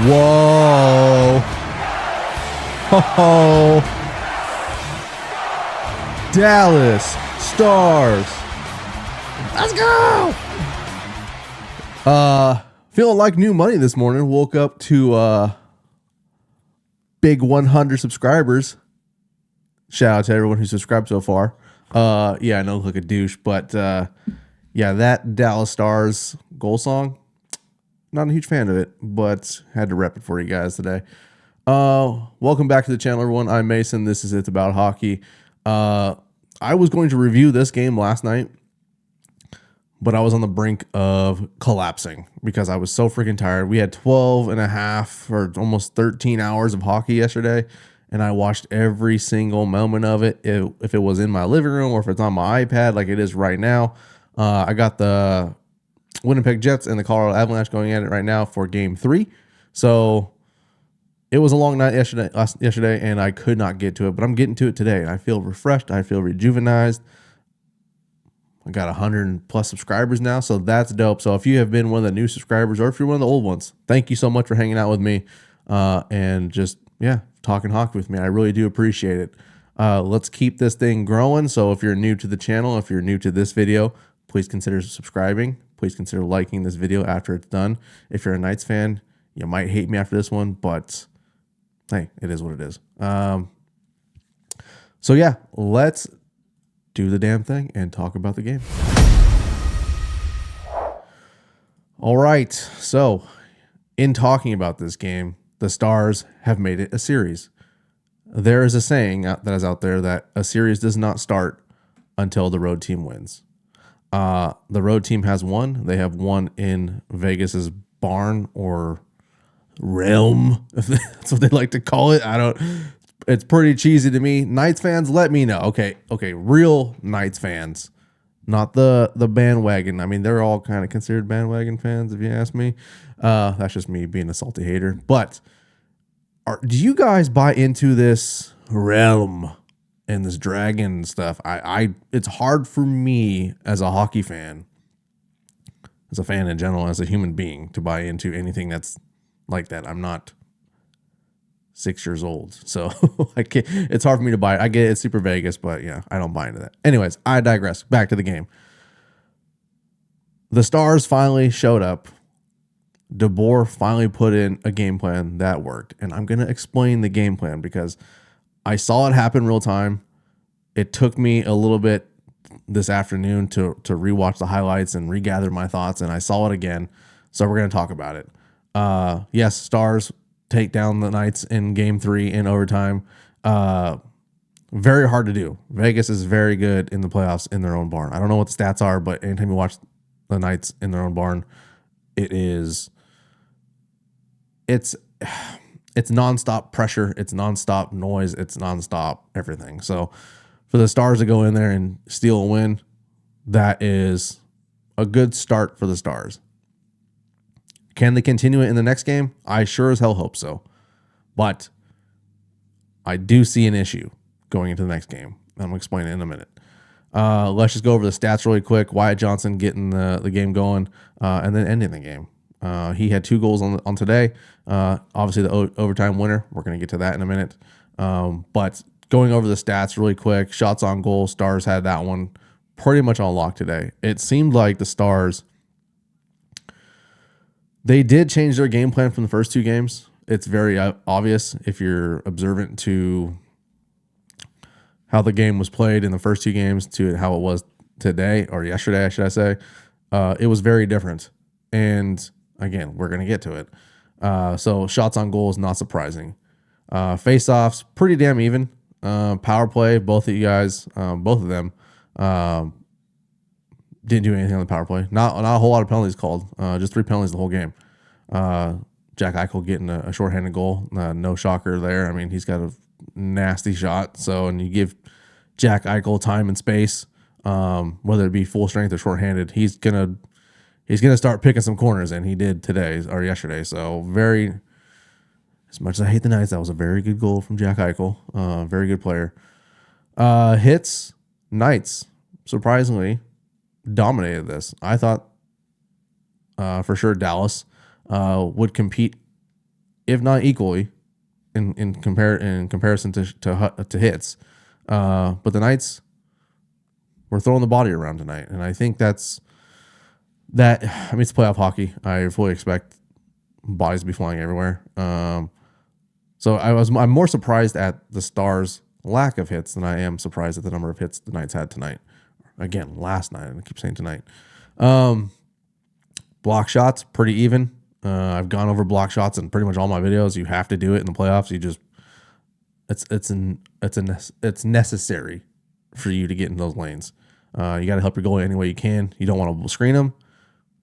Whoa. Oh. Dallas Stars. Let's go. Feeling like new money this morning. Woke up to big 100 subscribers. Shout out to everyone who subscribed so far. Yeah, I know I look like a douche, but yeah, that Dallas Stars goal song, not a huge fan of it, but had to rep it for you guys today. Welcome back to the channel, everyone. I'm Mason. This is It's About Hockey. I was going to review this game last night, but I was on the brink of collapsing because I was so freaking tired. We had 12 and a half or almost 13 hours of hockey yesterday, and I watched every single moment of it. If it was in my living room or if it's on my iPad like it is right now. I got the Winnipeg Jets and the Colorado Avalanche going at it right now for Game 3. So it was a long night yesterday, and I could not get to it, but I'm getting to it today. I feel refreshed. I feel rejuvenated. I got 100 plus subscribers now, so that's dope. So if you have been one of the new subscribers or if you're one of the old ones, thank you so much for hanging out with me and just, yeah, talking hockey with me. I really do appreciate it. Let's keep this thing growing. So if you're new to the channel, if you're new to this video, please consider subscribing. Please consider liking this video after it's done. If you're a Knights fan, you might hate me after this one, but hey, it is what it is. So yeah, let's do the damn thing and talk about the game. All right. So in talking about this game, the Stars have made it a series. There is a saying that is out there that a series does not start until the road team wins. The road team has won. They have won in Vegas's barn or realm, if that's what they like to call it. It's pretty cheesy to me. Knights fans, let me know. Okay, real Knights fans, not the bandwagon. I mean, they're all kind of considered bandwagon fans, if you ask me. That's just me being a salty hater. But do you guys buy into this realm and this dragon stuff? It's hard for me as a hockey fan, as a fan in general, as a human being, to buy into anything that's like that. I'm not 6 years old, so it's hard for me to buy it. I get it's super Vegas, but yeah, I don't buy into that. Anyways, I digress. Back to the game. The Stars finally showed up. DeBoer finally put in a game plan that worked, and I'm going to explain the game plan because I saw it happen real time. It took me a little bit this afternoon to rewatch the highlights and regather my thoughts, and I saw it again, so we're going to talk about it. Yes, Stars take down the Knights in Game 3 in overtime. Very hard to do. Vegas is very good in the playoffs in their own barn. I don't know what the stats are, but anytime you watch the Knights in their own barn, it's nonstop pressure, it's nonstop noise, it's nonstop everything. So for the Stars to go in there and steal a win, that is a good start for the Stars. Can they continue it in the next game? I sure as hell hope so. But I do see an issue going into the next game. I'm going to explain it in a minute. Let's just go over the stats really quick. Wyatt Johnston getting the game going and then ending the game. He had 2 goals on today. Obviously, the overtime winner. We're going to get to that in a minute. But going over the stats really quick, shots on goal, Stars had that one pretty much on lock today. It seemed like the Stars, they did change their game plan from the first 2 games. It's very obvious if you're observant to how the game was played in the first 2 games to how it was today or yesterday, should I say. It was very different. And again, we're going to get to it. So shots on goal is not surprising. Face-offs, pretty damn even. Power play, both of you guys, both of them didn't do anything on the power play. Not a whole lot of penalties called. Just 3 penalties the whole game. Jack Eichel getting a shorthanded goal. No shocker there. I mean, he's got a nasty shot. So, and you give Jack Eichel time and space, whether it be full strength or shorthanded, he's gonna start picking some corners, and he did today or yesterday. So as much as I hate the Knights, that was a very good goal from Jack Eichel. Very good player. Hits, Knights, surprisingly, dominated this. I thought for sure Dallas would compete if not equally, in comparison to hits. But the Knights were throwing the body around tonight, and I think that's that. I mean, it's playoff hockey. I fully expect bodies to be flying everywhere. So I'm more surprised at the Stars' lack of hits than I am surprised at the number of hits the Knights had tonight. Again, last night, and I keep saying tonight. Block shots, pretty even. I've gone over block shots in pretty much all my videos. You have to do it in the playoffs. You just it's necessary for you to get in those lanes. You got to help your goalie any way you can. You don't want to screen them,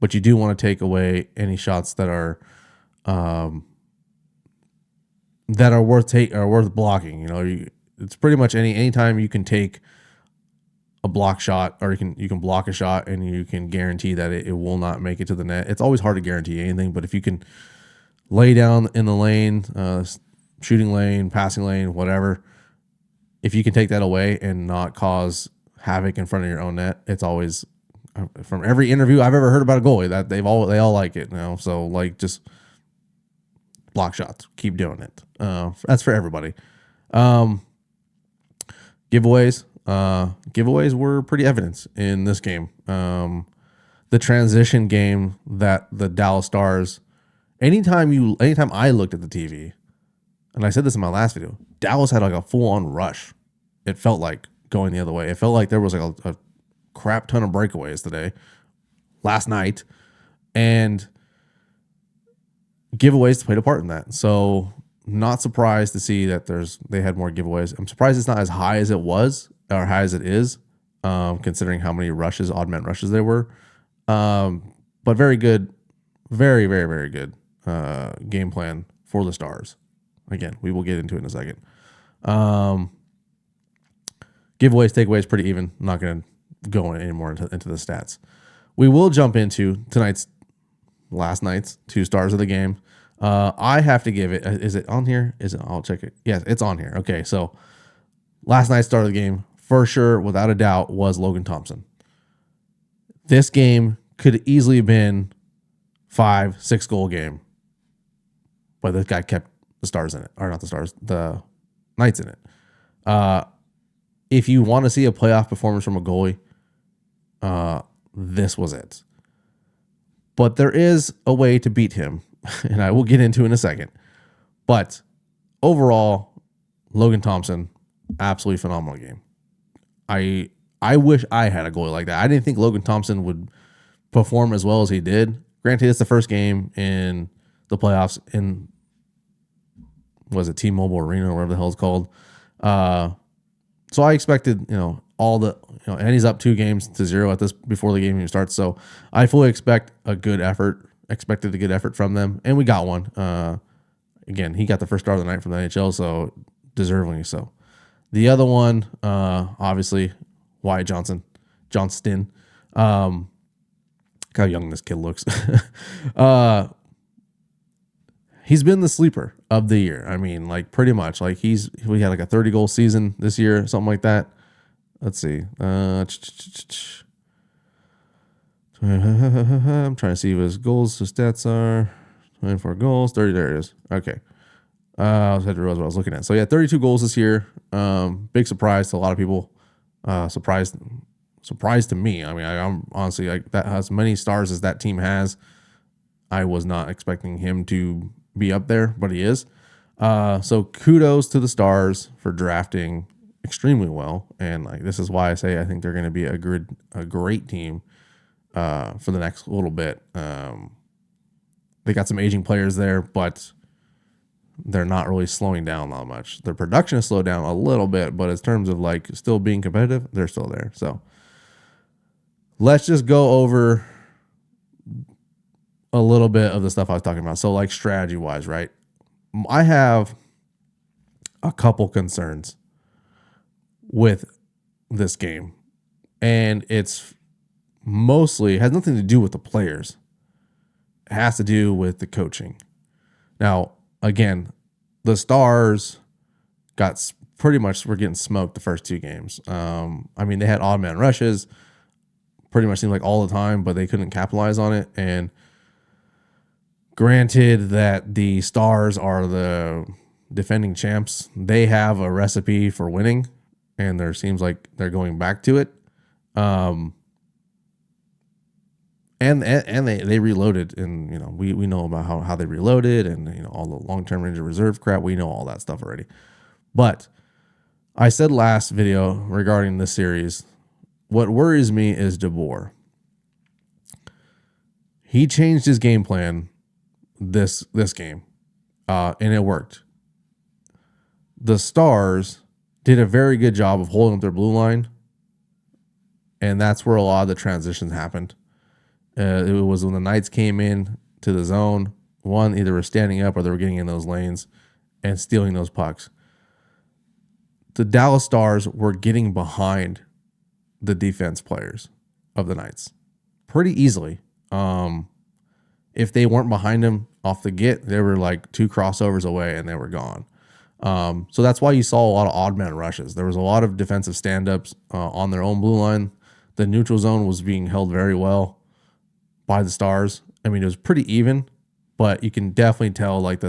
but you do want to take away any shots that are worth blocking. You know, it's pretty much anytime you can take a block shot, or you can block a shot and you can guarantee that it will not make it to the net. It's always hard to guarantee anything, but if you can lay down in the lane, shooting lane, passing lane, whatever, if you can take that away and not cause havoc in front of your own net, it's always, from every interview I've ever heard about a goalie, that they all like it, you know. So like, just block shots, keep doing it. That's for everybody. Giveaways. Giveaways were pretty evident in this game. The transition game that the Dallas Stars, anytime I looked at the TV, and I said this in my last video, Dallas had like a full-on rush. It felt like going the other way. It felt like there was like a crap ton of breakaways last night, and giveaways played a part in that. So not surprised to see that they had more giveaways. I'm surprised it's not as high as it was, or high as it is, considering how many odd man rushes there were. But very good, very, very, very good game plan for the Stars. Again, we will get into it in a second. Giveaways, takeaways, pretty even. I'm not going to go anymore into the stats. We will jump into last night's 2 stars of the game. I have to give it. Is it on here? I'll check it. Yes, it's on here. Okay, so last night's star of the game, for sure, without a doubt, was Logan Thompson. This game could easily have been 5-6 goal game, but this guy kept the Stars in it, or not the Stars, the Knights in it. If you want to see a playoff performance from a goalie, this was it. But there is a way to beat him, and I will get into in a second. But overall, Logan Thompson, absolutely phenomenal game. I wish I had a goalie like that. I didn't think Logan Thompson would perform as well as he did. Granted, it's the first game in the playoffs in, was it T-Mobile Arena or whatever the hell it's called. So I expected, and he's up 2-0 at this before the game even starts. So I fully expected a good effort from them, and we got one. Again, he got the first star of the night from the NHL, so deservingly so. The other one, obviously, Wyatt Johnston. Look how young this kid looks. He's been the sleeper of the year. I mean, like, pretty much. Like, we had like a 30-goal season this year, something like that. Let's see. I'm trying to see what his goals, his stats are. 24 goals, 30. There it is. Okay. I had to realize what I was looking at. So, yeah, 32 goals this year. Big surprise to a lot of people. Surprise to me. I mean, I'm honestly, like, that as many stars as that team has, I was not expecting him to be up there, but he is. So kudos to the Stars for drafting extremely well, and like, this is why I say I think they're going to be a great team for the next little bit. They got some aging players there, but they're not really slowing down that much. Their production has slowed down a little bit, but in terms of like still being competitive, they're still there. So let's just go over a little bit of the stuff I was talking about. So like strategy wise, right? I have a couple concerns with this game, and it's mostly has nothing to do with the players. It has to do with the coaching. Now, again, the Stars were getting smoked the first 2 games. I mean, they had odd man rushes pretty much seemed like all the time, but they couldn't capitalize on it. And Granted that the Stars are the defending champs, they have a recipe for winning, and there seems like they're going back to it. And they reloaded, and we know about how they reloaded, and all the long-term injured reserve crap. We know all that stuff already. But I said last video regarding this series, what worries me is DeBoer. He changed his game plan this game, and it worked. The Stars did a very good job of holding up their blue line, and that's where a lot of the transitions happened. It was when the Knights came in to the zone. One, either were standing up or they were getting in those lanes and stealing those pucks. The Dallas Stars were getting behind the defense players of the Knights pretty easily. If they weren't behind them off the get, they were like 2 crossovers away and they were gone. So that's why you saw a lot of odd man rushes. There was a lot of defensive stand-ups on their own blue line. The neutral zone was being held very well by the Stars. I mean, it was pretty even, but you can definitely tell, like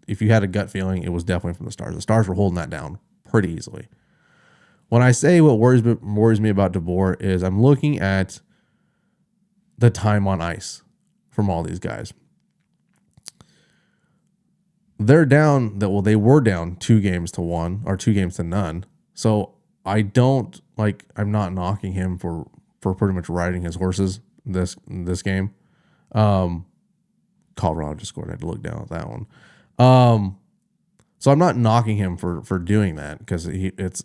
if you had a gut feeling, it was definitely from the Stars. The Stars were holding that down pretty easily. When I say what worries me about DeBoer is I'm looking at the time on ice from all these guys. They're down they were down 2-1 or 2-0. So I'm not knocking him for pretty much riding his horses this game. Colorado just scored. I had to look down at that one. So I'm not knocking him for doing that, because it's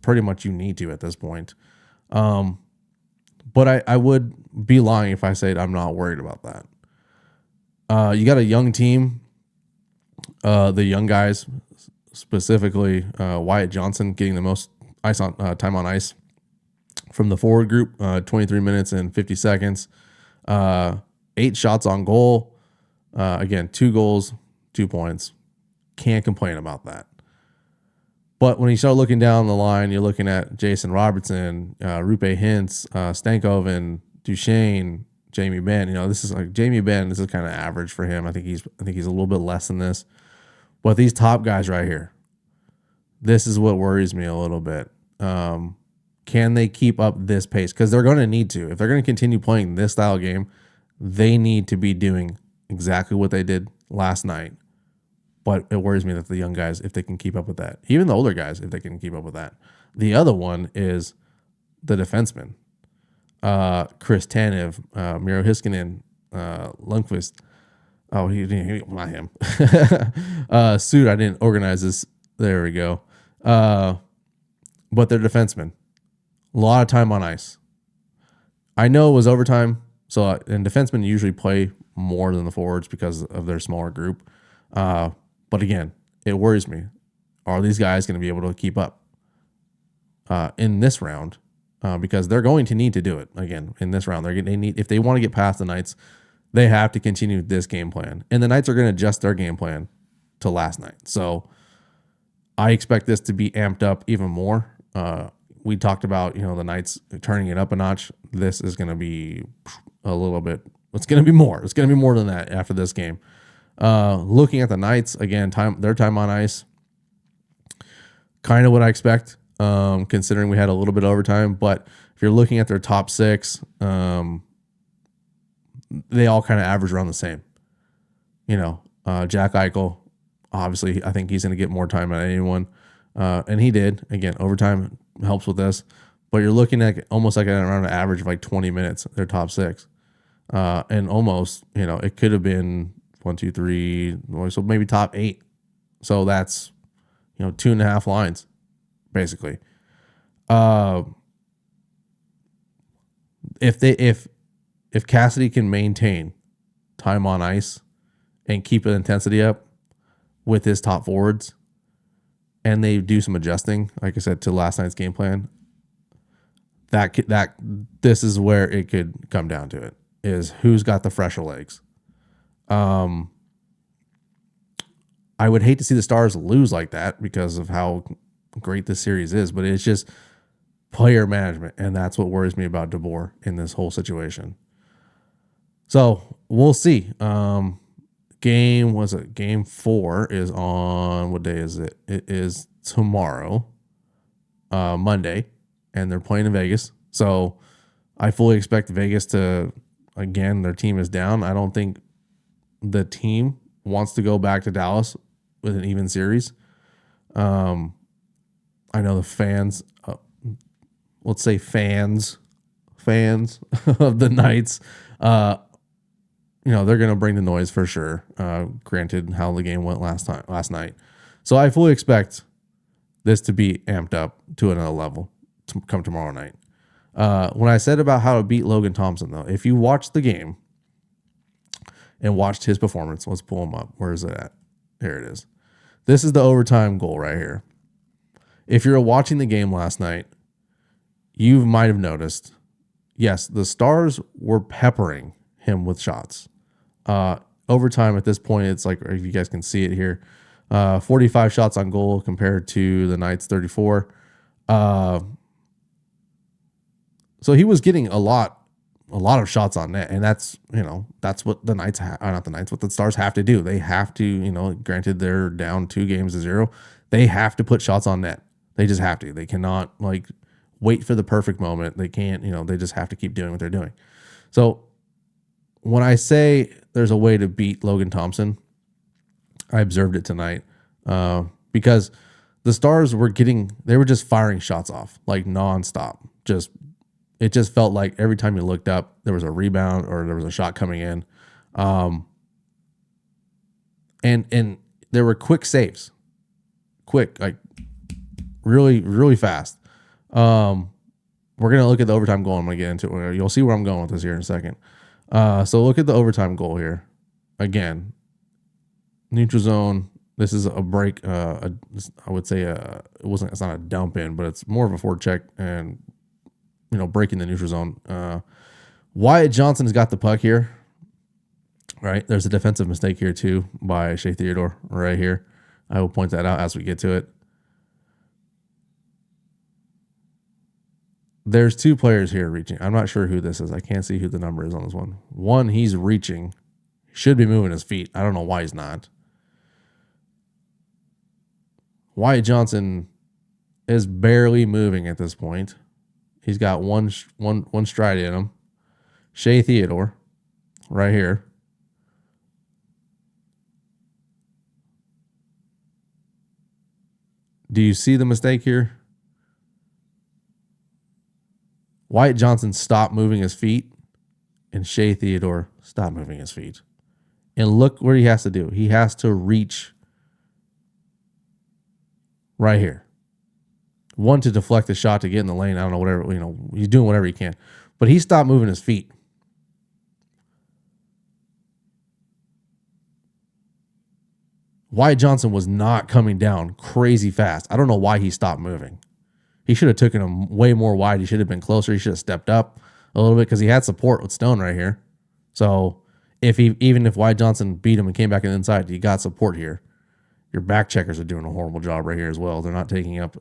pretty much you need to at this point. But I would be lying if I said I'm not worried about that. You got a young team. The young guys, specifically Wyatt Johnson, getting the most time on ice from the forward group, 23 minutes and 50 seconds, 8 shots on goal. Again, 2 goals, 2 points. Can't complain about that. But when you start looking down the line, you're looking at Jason Robertson, Rupe Hintz, Stankoven, Duchesne, Jamie Benn. This is like Jamie Benn. This is kind of average for him. I think he's a little bit less than this. But these top guys right here, this is what worries me a little bit. Can they keep up this pace? Because they're going to need to. If they're going to continue playing this style of game, they need to be doing exactly what they did last night. But it worries me that the young guys, if they can keep up with that, even the older guys, if they can keep up with that. The other one is the defenseman. Chris Tanev, Miro Heiskanen, Lundqvist. Oh, he not him. Suit, I didn't organize this. There we go. But they're defensemen. A lot of time on ice. I know it was overtime, and defensemen usually play more than the forwards because of their smaller group. But again, it worries me. Are these guys going to be able to keep up in this round? Because they're going to need to do it again in this round. They need, if they want to get past the Knights, they have to continue this game plan, and the Knights are going to adjust their game plan to last night. So I expect this to be amped up even more. We talked about the Knights turning it up a notch. This is going to be a little bit. It's going to be more. It's going to be more than that after this game. Looking at the Knights again, their time on ice, kind of what I expect. Considering we had a little bit of overtime, but if you're looking at their top 6, they all kind of average around the same. Jack Eichel, obviously, I think he's going to get more time than anyone, and he did. Again, overtime helps with this, but you're looking at almost like around an average of like 20 minutes. Their top 6, and almost it could have been 1, 2, 3, so maybe top 8. So that's 2.5 lines. Basically, if Cassidy can maintain time on ice and keep the intensity up with his top forwards, and they do some adjusting, like I said, to last night's game plan, this is where it could come down to it, is who's got the fresher legs. I would hate to see the Stars lose like that because of how great this series is, but it's just player management, and that's what worries me about DeBoer in this whole situation. So we'll see. Can Game 4 is on, what day is it? It is tomorrow, Monday, and they're playing in Vegas. So I fully expect Vegas to, again, their team is down. I don't think the team wants to go back to Dallas with an even series. I know the fans, let's say fans of the Knights, they're going to bring the noise for sure. Granted, how the game went last night, so I fully expect this to be amped up to another level to come tomorrow night. When I said about how to beat Logan Thompson, though, if you watched the game and watched his performance, let's pull him up. Where is it at? Here it is. This is the overtime goal right here. If you're watching the game last night, you might have noticed, yes, the Stars were peppering him with shots. Overtime at this point, it's like, if you guys can see it here, 45 shots on goal compared to the Knights 34. So he was getting a lot of shots on net, and that's what the Knights, what the Stars have to do. They have to, granted they're down 2-0, they have to put shots on net. They just have to. They cannot wait for the perfect moment. They can't, they just have to keep doing what they're doing. So when I say there's a way to beat Logan Thompson, I observed it tonight because the Stars were just firing shots off nonstop. It just felt like every time you looked up, there was a rebound or there was a shot coming in. And there were quick saves. Really, really fast. We're going to look at the overtime goal. I'm going to get into it. You'll see where I'm going with this here in a second. So look at the overtime goal here. Again, neutral zone. This is a break. I would say it's not a dump in, but it's more of a forecheck and, breaking the neutral zone. Wyatt Johnson has got the puck here. Right. There's a defensive mistake here too by Shea Theodore right here. I will point that out as we get to it. There's 2 players here reaching. I'm not sure who this is. I can't see who the number is on this one. One, he's reaching. He should be moving his feet. I don't know why he's not. Wyatt Johnson is barely moving at this point. He's got one stride in him. Shea Theodore, right here. Do you see the mistake here? Wyatt Johnson stopped moving his feet, and Shea Theodore stopped moving his feet. And look what he has to do. He has to reach right here. One, to deflect the shot to get in the lane. I don't know, whatever, he's doing whatever he can. But he stopped moving his feet. Wyatt Johnson was not coming down crazy fast. I don't know why he stopped moving. He should have taken him way more wide. He should have been closer. He should have stepped up a little bit because he had support with Stone right here. So even if Wyatt Johnson beat him and came back in the inside, he got support here. Your back checkers are doing a horrible job right here as well. They're not taking up.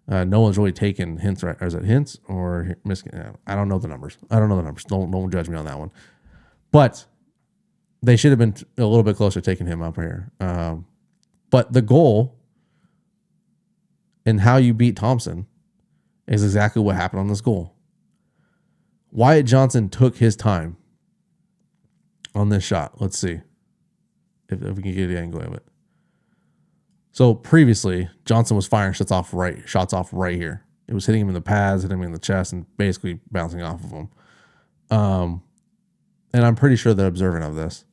No one's really taking hints, right? Or is it hints or I don't know the numbers. Don't judge me on that one. But they should have been a little bit closer taking him up here. But the goal and how you beat Thompson is exactly what happened on this goal. Wyatt Johnson took his time on this shot. Let's see if we can get the angle of it. So previously, Johnson was firing shots off right here. It was hitting him in the pads, hitting him in the chest, and basically bouncing off of him. And I'm pretty sure they're observant of this.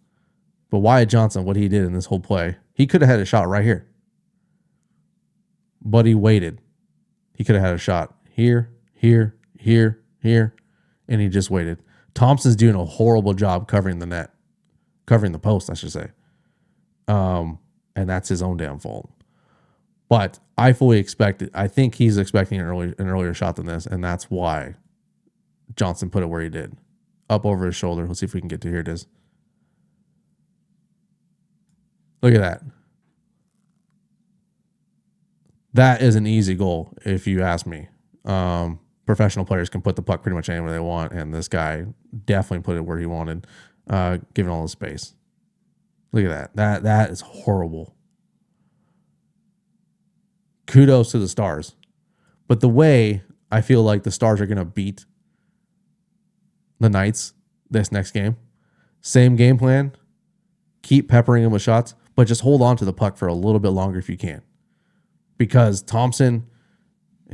But Wyatt Johnson, what he did in this whole play, he could have had a shot right here. But he waited. He could have had a shot here, and he just waited. Thompson's doing a horrible job covering the net. Covering the post, I should say. And that's his own damn fault. But I fully expected. I think he's expecting an earlier shot than this, and that's why Johnson put it where he did. Up over his shoulder. Let's see if we can get to here. It is. Look at that. That is an easy goal, if you ask me. Professional players can put the puck pretty much anywhere they want, and this guy definitely put it where he wanted, given all the space. Look at that. That is horrible. Kudos to the Stars. But the way I feel like the Stars are going to beat the Knights this next game, same game plan, keep peppering them with shots, but just hold on to the puck for a little bit longer if you can. Because Thompson,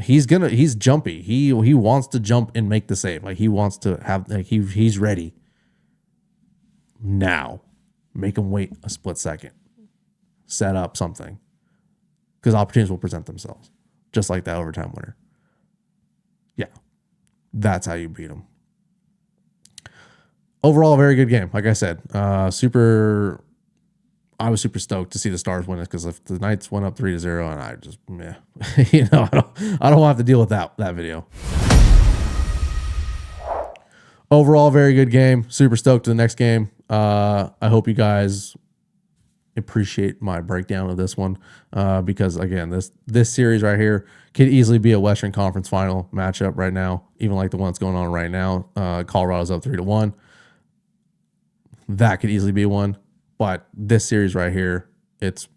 he's jumpy. He wants to jump and make the save. Like he wants to have, like he's ready. Now, make him wait a split second. Set up something. Because opportunities will present themselves. Just like that overtime winner. Yeah. That's how you beat them. Overall, a very good game. Like I said, I was super stoked to see the Stars win it because if the Knights went up 3-0, and I just, I don't have to deal with that video. Overall, very good game. Super stoked to the next game. I hope you guys appreciate my breakdown of this one because again, this series right here could easily be a Western Conference Final matchup right now, even like the one that's going on right now. Colorado's up 3-1. That could easily be one, but this series right here, it's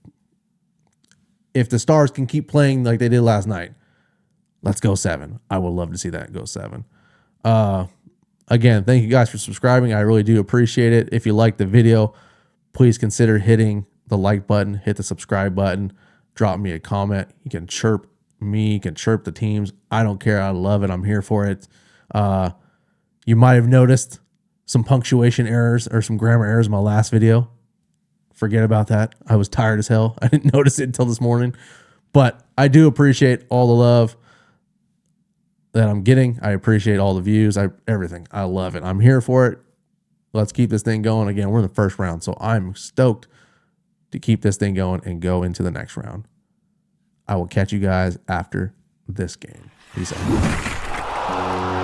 if the Stars can keep playing like they did last night, let's go 7. I would love to see that go 7. Again, thank you guys for subscribing. I really do appreciate it. If you like the video, please consider hitting the like button, hit the subscribe button, drop me a comment. You can chirp me, you can chirp the teams. I don't care. I love it. I'm here for it. You might have noticed some punctuation errors or some grammar errors in my last video. Forget about that. I was tired as hell. I didn't notice it until this morning. But I do appreciate all the love that I'm getting. I appreciate all the views. Everything. I love it. I'm here for it. Let's keep this thing going. Again, we're in the first round, so I'm stoked to keep this thing going and go into the next round. I will catch you guys after this game. Peace out.